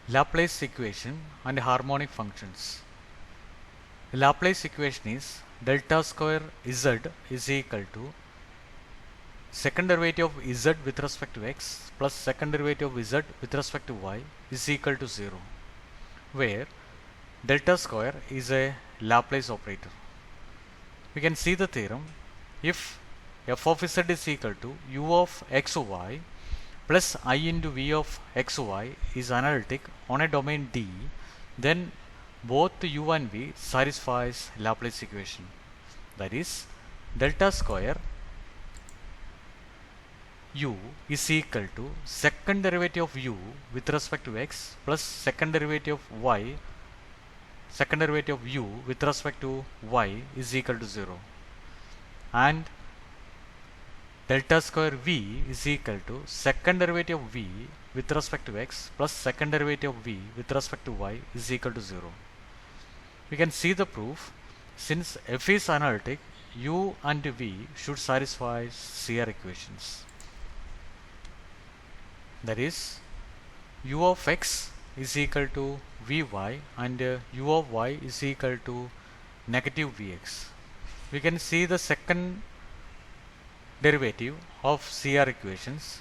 Laplace equation and harmonic functions. The Laplace equation is delta square z is equal to second derivative of z with respect to x plus second derivative of z with respect to y is equal to 0, where delta square is a Laplace operator. We can see the theorem. If f of z is equal to u of xy plus I into v of xy is analytic on a domain D, then both u and v satisfies Laplace equation. That is, delta square u is equal to second derivative of u with respect to x plus second derivative of y, second derivative of u with respect to y is equal to 0, and delta square v is equal to second derivative of v with respect to x plus second derivative of v with respect to y is equal to 0. We can see the proof. Since f is analytic, u and v should satisfy CR equations. That is, u of x is equal to vy and u of y is equal to negative vx. We can see the second derivative of CR equations.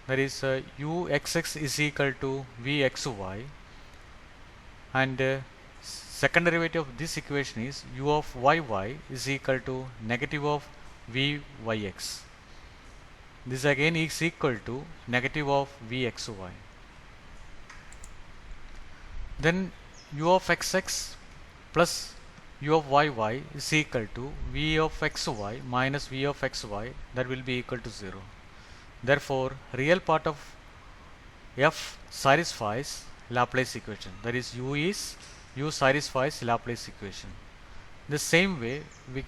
That is, uxx is equal to vxy, and second derivative of this equation is u of yy is equal to negative of vyx. This again is equal to negative of vxy. Then u of xx plus u of yy is equal to v of xy minus v of xy, that will be equal to 0. Therefore, real part of f satisfies Laplace equation. That is, u satisfies Laplace equation. The same way we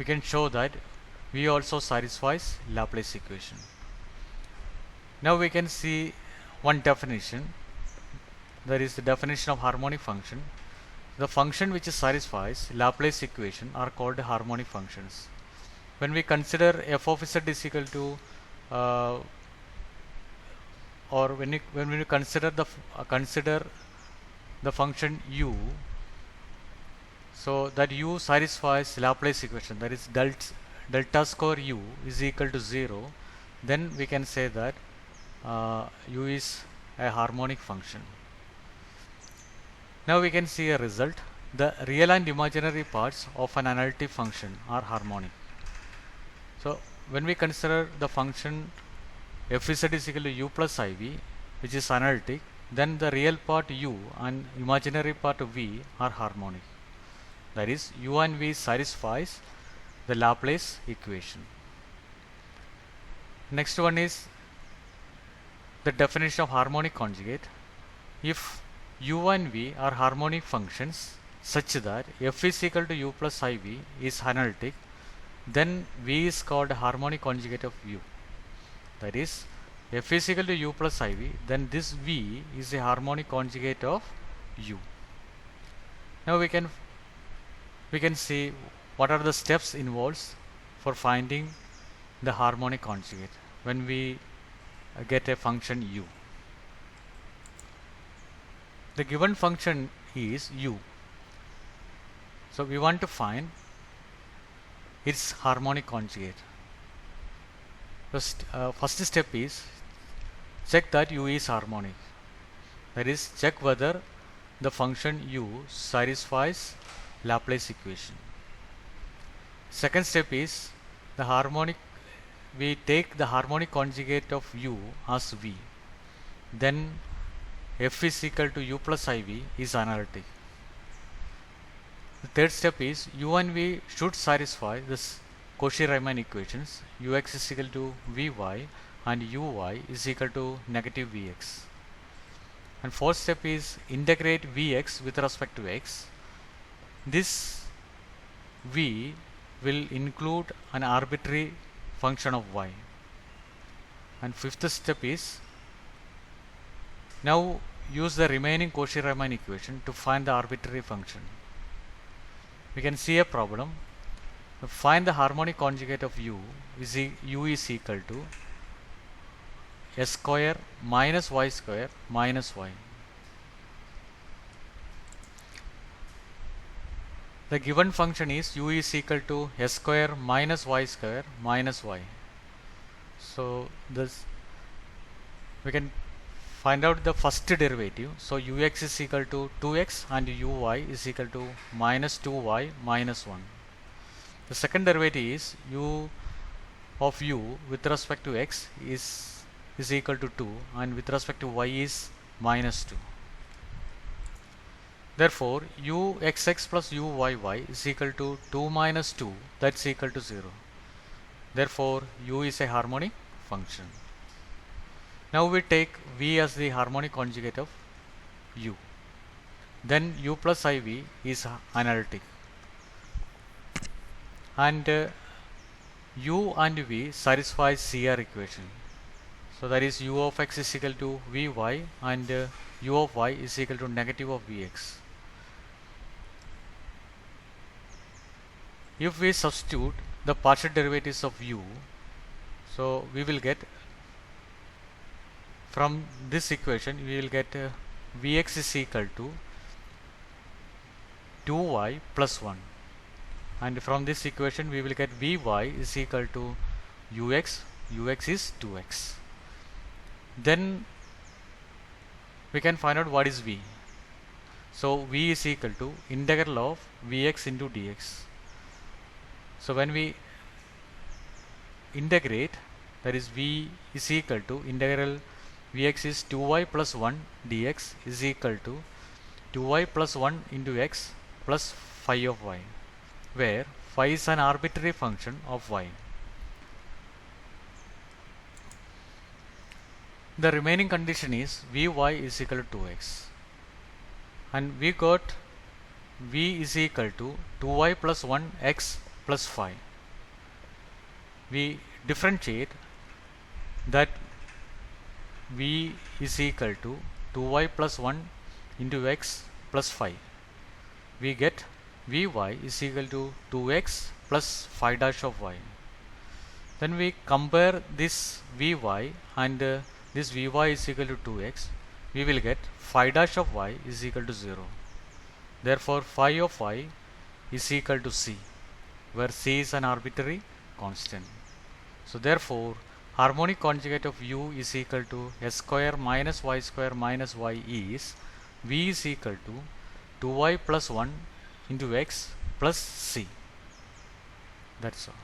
can show that v also satisfies Laplace equation. Now we can see one definition. That is the definition of harmonic function. The function which satisfies Laplace equation are called harmonic functions. When we consider f of z is equal to or when we consider the function u, so that u satisfies Laplace equation, that is delta square u is equal to 0, then we can say that u is a harmonic function. Now we can see a result. The real and imaginary parts of an analytic function are harmonic. So when we consider the function fz is equal to u plus iv, which is analytic, then the real part u and imaginary part v are harmonic. That is, u and v satisfies the Laplace equation. Next one is the definition of harmonic conjugate. If u and v are harmonic functions such that f is equal to u plus iv is analytic, then v is called harmonic conjugate of u. That is, f is equal to u plus iv, then this v is a harmonic conjugate of u. Now we can see what are the steps involved for finding the harmonic conjugate when we get a function u. The given function is u, so we want to find its harmonic conjugate. The first step is check that u is harmonic. That is, check whether the function u satisfies Laplace equation. Second step is we take the harmonic conjugate of u as v. Then f is equal to u plus iv is analytic. The third step is u and v should satisfy this Cauchy-Riemann equations. Ux is equal to vy and uy is equal to negative vx. And fourth step is integrate vx with respect to x. This v will include an arbitrary function of y. And fifth step is now use the remaining Cauchy-Riemann equation to find the arbitrary function. We can see a problem. Find the harmonic conjugate of u is equal to s square minus y square minus y. The given function is u is equal to s square minus y square minus y. So this we can find out the first derivative. So ux is equal to 2x and uy is equal to minus 2y minus 1. The second derivative is u of u with respect to x is equal to 2 and with respect to y is minus 2. Therefore, uxx plus uyy is equal to 2 minus 2, that's equal to 0. Therefore, u is a harmonic function. Now we take v as the harmonic conjugate of u. Then u plus iv is analytic. And u and v satisfies CR equation. So that is u of x is equal to vy and u of y is equal to negative of vx. If we substitute the partial derivatives of u, so we will get from this equation we will get vx is equal to 2y plus 1, and from this equation we will get vy is equal to ux is 2x. Then we can find out what is v. So v is equal to integral of vx into dx. So when we integrate, that is v is equal to integral vx is 2y plus 1 dx is equal to 2y plus 1 into x plus phi of y, where phi is an arbitrary function of y. The remaining condition is vy is equal to 2x, and we got v is equal to 2y plus 1 x plus phi. We differentiate that v is equal to 2y plus 1 into x plus phi. We get vy is equal to 2x plus phi dash of y. Then we compare this vy and this vy is equal to 2x. We will get phi dash of y is equal to 0. Therefore, phi of y is equal to c, where c is an arbitrary constant. So therefore, harmonic conjugate of u is equal to s square minus y square minus y is v is equal to 2y plus 1 into x plus c. That's all.